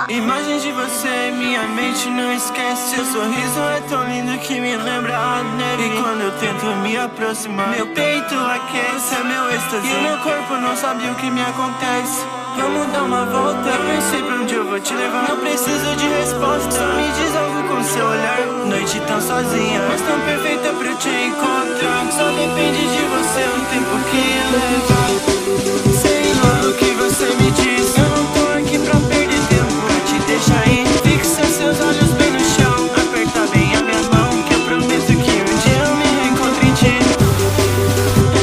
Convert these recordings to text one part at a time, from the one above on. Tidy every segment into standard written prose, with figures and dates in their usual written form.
Imagem de você, minha mente não esquece. Seu sorriso é tão lindo que me lembra a neve. E quando eu tento me aproximar, meu peito aquece. Você é meu êxtase e meu corpo não sabe o que me acontece. Vamos dar uma volta, eu sei pra onde eu vou te levar. Não preciso de resposta, só me diz algo com seu olhar. Noite tão sozinha, mas tão perfeita pra eu te encontrar. Só depende de você o tempo que leva. Sei lá o que você me diz, eu não tô aqui pra perder tempo, pra te deixar ir. Fixa seus olhos bem no chão, aperta bem a minha mão, que eu prometo que um dia eu me reencontro em ti.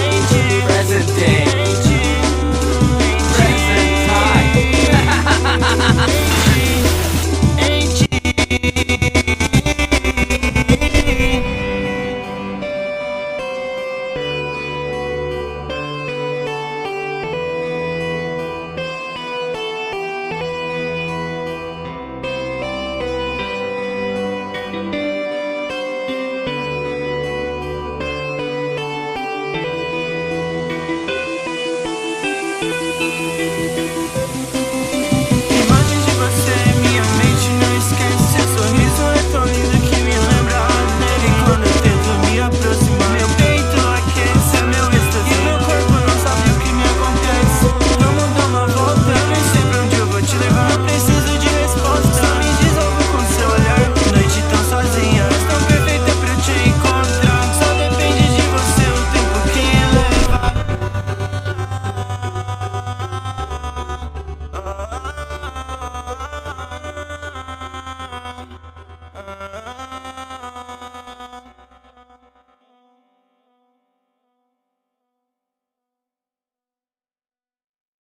Em ti, Present day, em ti, present time. em ti. Imagem de você, minha mente não esquece. Seu sorriso é tão lindo que me lembra a neve. E quando eu tento me aproximar, meu peito aquece. É meu êxtase e meu corpo não sabe o que me acontece. Vamos dar uma volta, eu nem sei pra onde eu vou te levar. Não preciso de resposta, só me diz algo com seu olhar. Noite tão sozinha, mas tão perfeita pra eu te encontrar. Só depende de você o tempo que leva. Ah, ah, ah, ah.